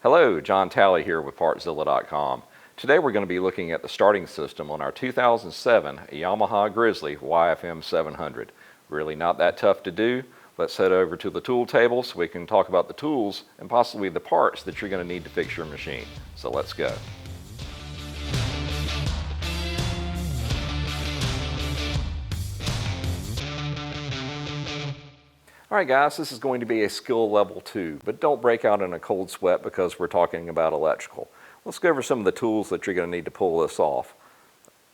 Hello, John Talley here with Partzilla.com. Today we're going to be looking at the starting system on our 2007 Yamaha Grizzly YFM700. Really not that tough to do. Let's head over to the tool table so we can talk about the tools and possibly the parts that you're going to need to fix your machine. So let's go. Alright guys, this is going to be a skill level 2, but don't break out in a cold sweat because we're talking about electrical. Let's go over some of the tools that you're going to need to pull this off.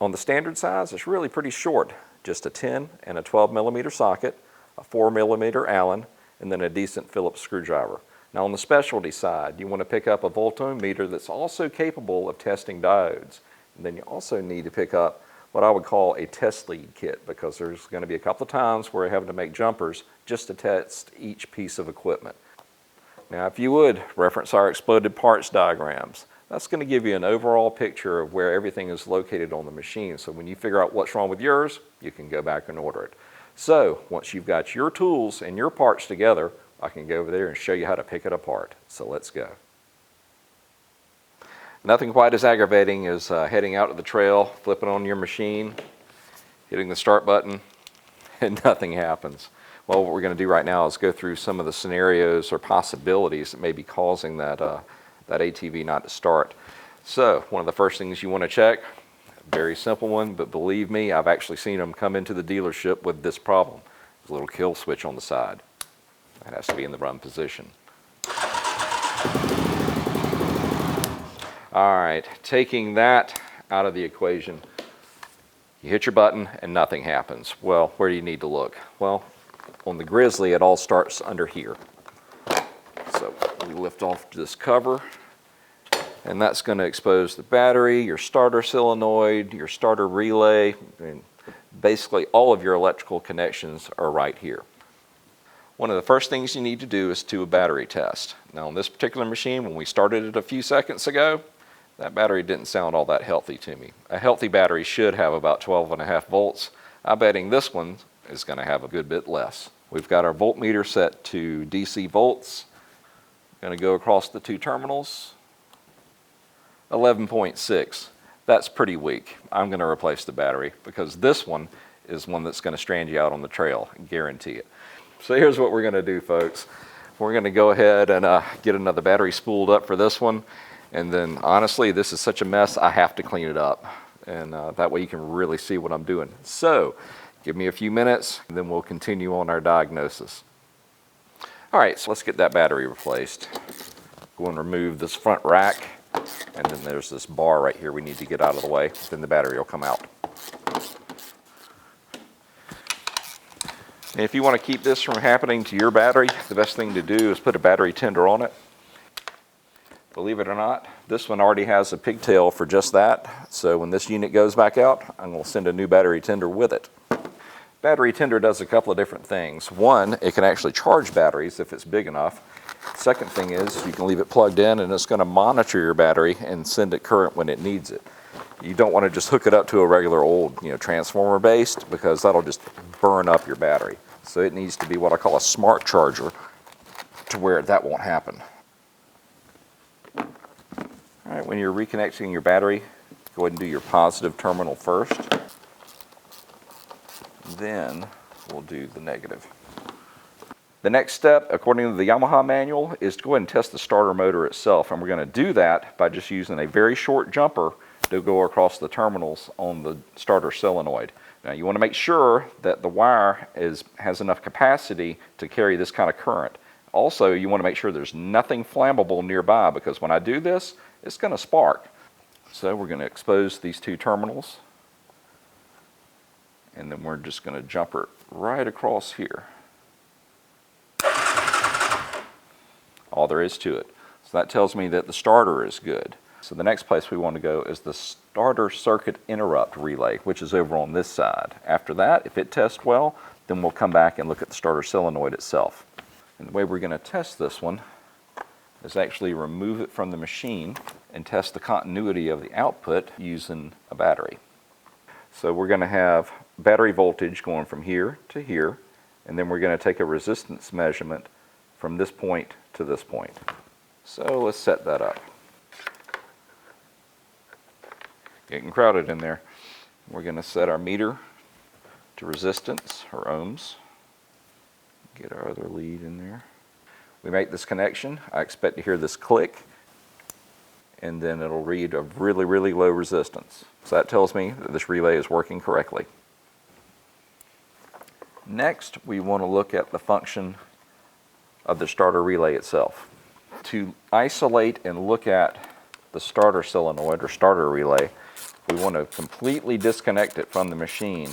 On the standard size, it's really pretty short. Just a 10 and a 12 millimeter socket, a 4 millimeter Allen, and then a decent Phillips screwdriver. Now on the specialty side, you want to pick up a voltometer that's also capable of testing diodes. And then you also need to pick up what I would call a test lead kit, because there's going to be a couple of times where you're having to make jumpers just to test each piece of equipment. Now if you would, reference our exploded parts diagrams. That's going to give you an overall picture of where everything is located on the machine, so when you figure out what's wrong with yours, you can go back and order it. So once you've got your tools and your parts together, I can go over there and show you how to pick it apart. So let's go. Nothing quite as aggravating as heading out to the trail, flipping on your machine, hitting the start button, and nothing happens. Well, what we're going to do right now is go through some of the scenarios or possibilities that may be causing that ATV not to start. So one of the first things you want to check, a very simple one, but believe me, I've actually seen them come into the dealership with this problem. There's a little kill switch on the side. That has to be in the run position. Alright, taking that out of the equation, you hit your button and nothing happens. Well, where do you need to look? Well, on the Grizzly it all starts under here. So we lift off this cover, and that's going to expose the battery, your starter solenoid, your starter relay, and basically all of your electrical connections are right here. One of the first things you need to do is do a battery test. Now on this particular machine, when we started it a few seconds ago, that battery didn't sound all that healthy to me. A healthy battery should have about 12.5 volts. I'm betting this one is going to have a good bit less. We've got our voltmeter set to DC volts. Going to go across the two terminals. 11.6. That's pretty weak. I'm going to replace the battery because this one is one that's going to strand you out on the trail, I guarantee it. So here's what we're going to do, folks. We're going to go ahead and get another battery spooled up for this one. And then honestly, this is such a mess, I have to clean it up. And that way you can really see what I'm doing. So give me a few minutes and then we'll continue on our diagnosis. All right, so let's get that battery replaced. Go and remove this front rack. And then there's this bar right here we need to get out of the way. Then the battery will come out. And if you want to keep this from happening to your battery, the best thing to do is put a battery tender on it. Believe it or not, this one already has a pigtail for just that. So when this unit goes back out, I'm going to send a new battery tender with it. Battery tender does a couple of different things. One, it can actually charge batteries if it's big enough. Second thing is you can leave it plugged in and it's going to monitor your battery and send it current when it needs it. You don't want to just hook it up to a regular old, transformer based, because that'll just burn up your battery. So it needs to be what I call a smart charger to where that won't happen. All right, when you're reconnecting your battery, go ahead and do your positive terminal first. Then we'll do the negative. The next step, according to the Yamaha manual, is to go ahead and test the starter motor itself. And we're going to do that by just using a very short jumper to go across the terminals on the starter solenoid. Now you want to make sure that the wire has enough capacity to carry this kind of current. Also, you want to make sure there's nothing flammable nearby, because when I do this, it's going to spark. So we're going to expose these two terminals. And then we're just going to jumper it right across here. All there is to it. So that tells me that the starter is good. So the next place we want to go is the starter circuit interrupt relay, which is over on this side. After that, if it tests well, then we'll come back and look at the starter solenoid itself. And the way we're going to test this one is actually remove it from the machine and test the continuity of the output using a battery. So we're going to have battery voltage going from here to here, and then we're going to take a resistance measurement from this point to this point. So let's set that up. Getting crowded in there. We're going to set our meter to resistance or ohms. Get our other lead in there. We make this connection. I expect to hear this click, and then it'll read a really, really low resistance. So that tells me that this relay is working correctly. Next, we want to look at the function of the starter relay itself. To isolate and look at the starter solenoid or starter relay, we want to completely disconnect it from the machine,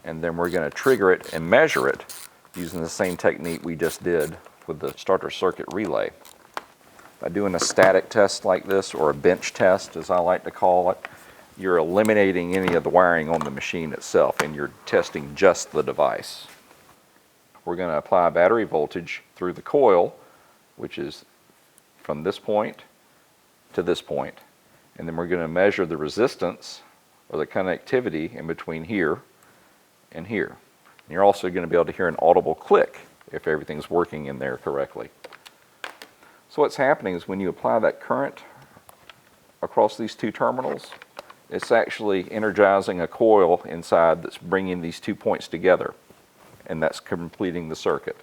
and then we're going to trigger it and measure it using the same technique we just did with the starter circuit relay. By doing a static test like this, or a bench test as I like to call it, you're eliminating any of the wiring on the machine itself and you're testing just the device. We're going to apply battery voltage through the coil, which is from this point to this point, and then we're going to measure the resistance or the connectivity in between here and here. And you're also going to be able to hear an audible click if everything's working in there correctly. So what's happening is when you apply that current across these two terminals, it's actually energizing a coil inside that's bringing these 2 points together, and that's completing the circuit.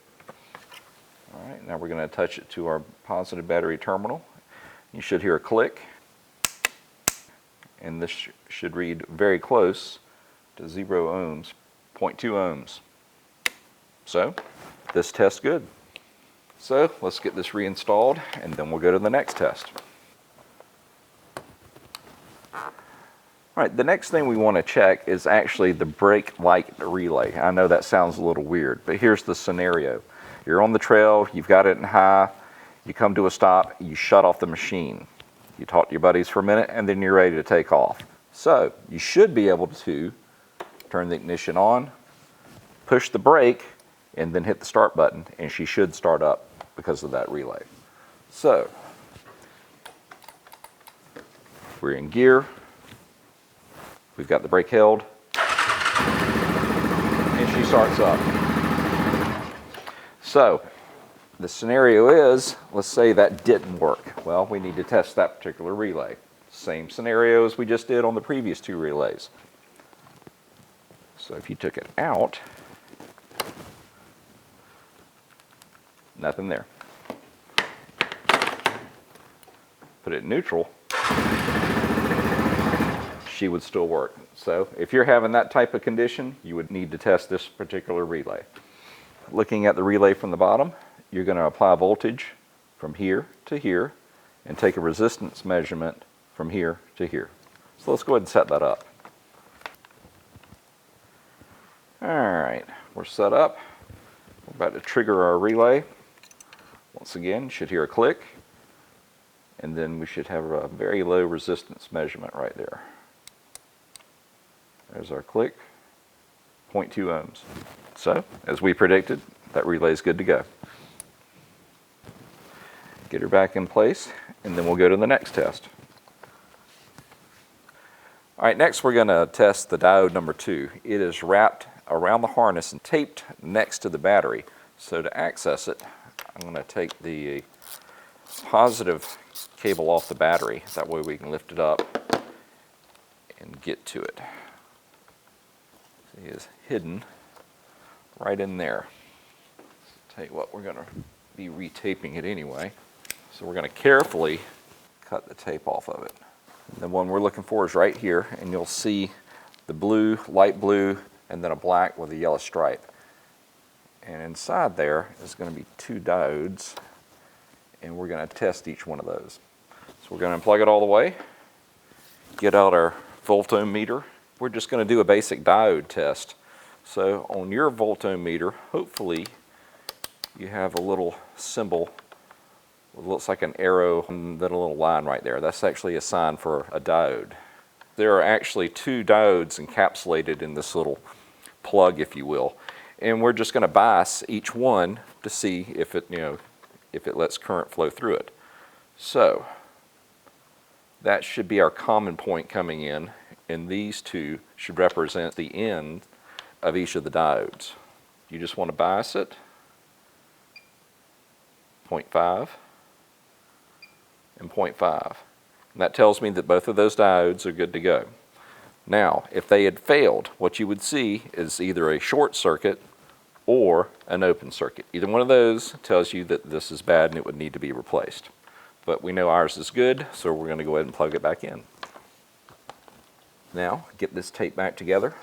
All right, now we're going to attach it to our positive battery terminal. You should hear a click, and this should read very close to 0 ohms, 0.2 ohms. So this tests good. So let's get this reinstalled, and then we'll go to the next test. All right, the next thing we want to check is actually the brake light relay. I know that sounds a little weird, but here's the scenario. You're on the trail, you've got it in high, you come to a stop, you shut off the machine. You talk to your buddies for a minute, and then you're ready to take off. So you should be able to turn the ignition on, push the brake, and then hit the start button, and she should start up because of that relay. So we're in gear. We've got the brake held, and she starts up. So the scenario is, let's say that didn't work. Well, we need to test that particular relay. Same scenario as we just did on the previous two relays. So if you took it out, nothing there. Put it in neutral, she would still work. So if you're having that type of condition, you would need to test this particular relay. Looking at the relay from the bottom, you're going to apply voltage from here to here and take a resistance measurement from here to here. So let's go ahead and set that up. All right, we're set up. We're about to trigger our relay. Once again, you should hear a click, and then we should have a very low resistance measurement right there. There's our click, 0.2 ohms. So, as we predicted, that relay is good to go. Get her back in place, and then we'll go to the next test. All right, next we're going to test the diode number 2. It is wrapped around the harness and taped next to the battery. So to access it, I'm going to take the positive cable off the battery. That way we can lift it up and get to it. See, it's hidden right in there. So tell you what, we're going to be retaping it anyway. So we're going to carefully cut the tape off of it. The one we're looking for is right here, and you'll see the blue, light blue, and then a black with a yellow stripe. And inside there is going to be 2 diodes, and we're going to test each one of those. So we're going to unplug it all the way, get out our voltometer meter. We're just going to do a basic diode test. So on your voltometer meter, hopefully you have a little symbol. It looks like an arrow and then a little line right there. That's actually a sign for a diode. There are actually 2 diodes encapsulated in this little plug, if you will. And we're just going to bias each one to see if it, if it lets current flow through it. So that should be our common point coming in, and these 2 should represent the end of each of the diodes. You just want to bias it, 0.5, and 0.5. And that tells me that both of those diodes are good to go. Now, if they had failed, what you would see is either a short circuit or an open circuit. Either one of those tells you that this is bad and it would need to be replaced. But we know ours is good, so we're going to go ahead and plug it back in. Now, get this tape back together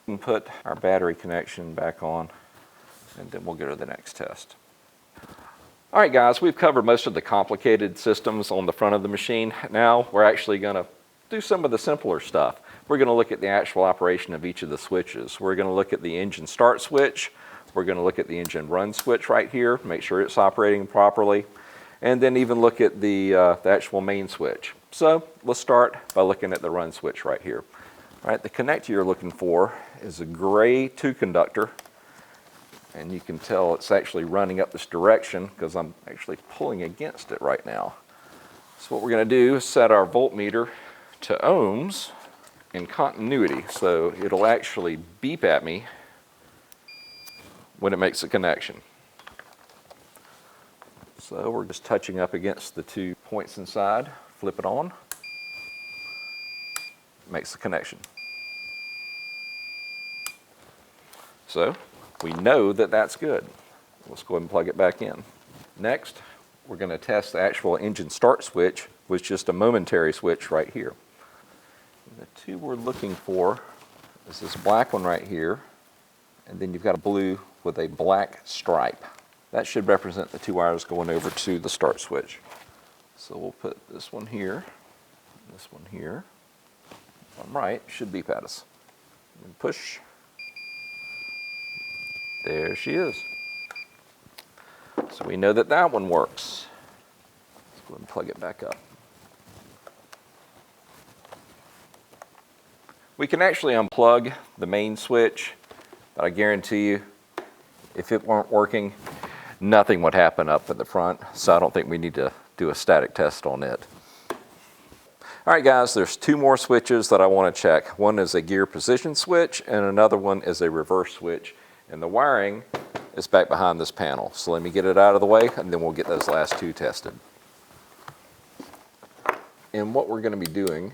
and put our battery connection back on, and then we'll go to the next test. All right, guys, we've covered most of the complicated systems on the front of the machine. Now we're actually going to do some of the simpler stuff. We're going to look at the actual operation of each of the switches. We're going to look at the engine start switch. We're going to look at the engine run switch right here, make sure it's operating properly, and then even look at the actual main switch. So let's start by looking at the run switch right here. All right, the connector you're looking for is a gray 2-conductor. And you can tell it's actually running up this direction because I'm actually pulling against it right now. So what we're going to do is set our voltmeter to ohms in continuity. So it'll actually beep at me when it makes a connection. So we're just touching up against the 2 points inside. Flip it on. Makes the connection. So we know that that's good. Let's go ahead and plug it back in. Next, we're going to test the actual engine start switch with just a momentary switch right here. The two we're looking for is this black one right here, and then you've got a blue with a black stripe. That should represent the 2 wires going over to the start switch. So we'll put this one here, this one here. If I'm right, it should beep at us. And push. There she is. So we know that that one works. Let's go ahead and plug it back up. We can actually unplug the main switch, but I guarantee you, if it weren't working, nothing would happen up at the front, so I don't think we need to do a static test on it. All right, guys, there's 2 more switches that I want to check. One is a gear position switch, and another one is a reverse switch. And the wiring is back behind this panel. So let me get it out of the way, and then we'll get those last 2 tested. And what we're going to be doing,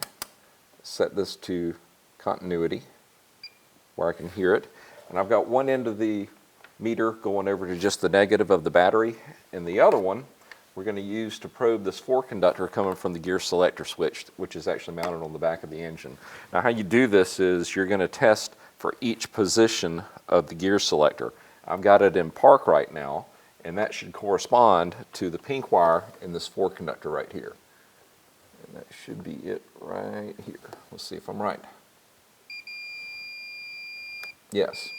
set this to continuity, where I can hear it. And I've got one end of the meter going over to just the negative of the battery, and the other one we're going to use to probe this 4-conductor coming from the gear selector switch, which is actually mounted on the back of the engine. Now how you do this is you're going to test for each position of the gear selector. I've got it in park right now, and that should correspond to the pink wire in this 4-conductor right here. And that should be it right here. Let's see if I'm right. Yes.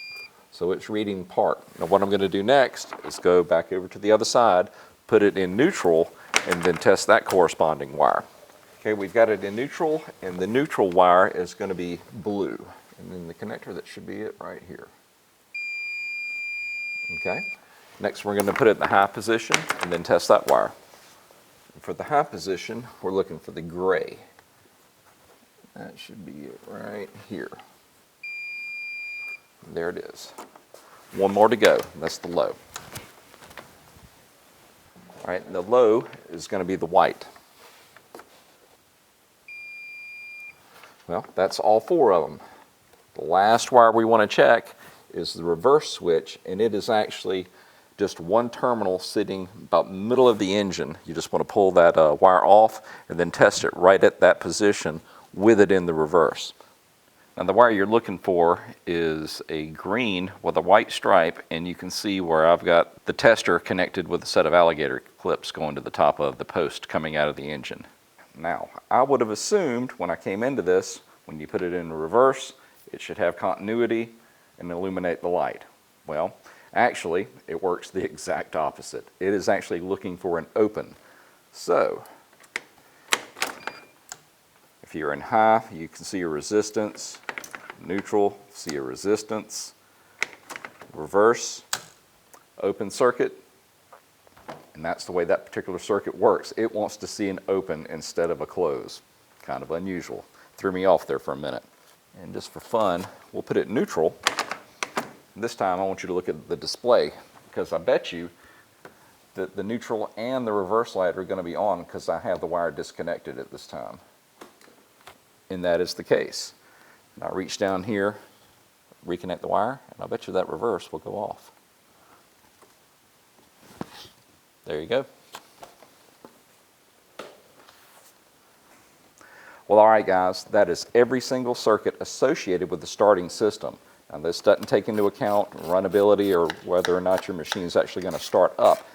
So it's reading park. Now what I'm going to do next is go back over to the other side, put it in neutral, and then test that corresponding wire. Okay, we've got it in neutral, and the neutral wire is going to be blue. And then the connector, that should be it right here. Okay, next we're going to put it in the high position and then test that wire. And for the high position, we're looking for the gray. That should be it right here. There it is. One more to go, that's the low. All right, and the low is going to be the white. Well, that's all 4 of them. The last wire we want to check is the reverse switch, and it is actually just one terminal sitting about middle of the engine. You just want to pull that wire off and then test it right at that position with it in the reverse. Now the wire you're looking for is a green with a white stripe, and you can see where I've got the tester connected with a set of alligator clips going to the top of the post coming out of the engine. Now, I would have assumed when I came into this, when you put it in reverse, it should have continuity and illuminate the light. Well, actually, it works the exact opposite. It is actually looking for an open. So, if you're in high, you can see a resistance. Neutral, see a resistance. Reverse, open circuit. And that's the way that particular circuit works. It wants to see an open instead of a close. Kind of unusual. Threw me off there for a minute. And just for fun, we'll put it neutral. This time I want you to look at the display, because I bet you the neutral and the reverse light are going to be on because I have the wire disconnected at this time. And that is the case. And I reach down here, reconnect the wire, and I bet you that reverse will go off. There you go. Well, all right, guys, that is every single circuit associated with the starting system. Now, this doesn't take into account runnability or whether or not your machine is actually going to start up.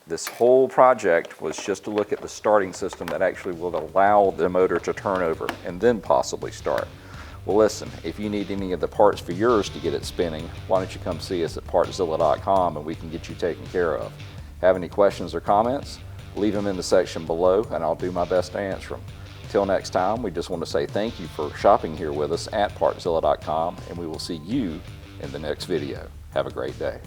This whole project was just to look at the starting system that actually will allow the motor to turn over and then possibly start. Well, listen, if you need any of the parts for yours to get it spinning, why don't you come see us at Partzilla.com and we can get you taken care of. Have any questions or comments? Leave them in the section below and I'll do my best to answer them. Till next time, we just want to say thank you for shopping here with us at Partzilla.com, and we will see you in the next video. Have a great day.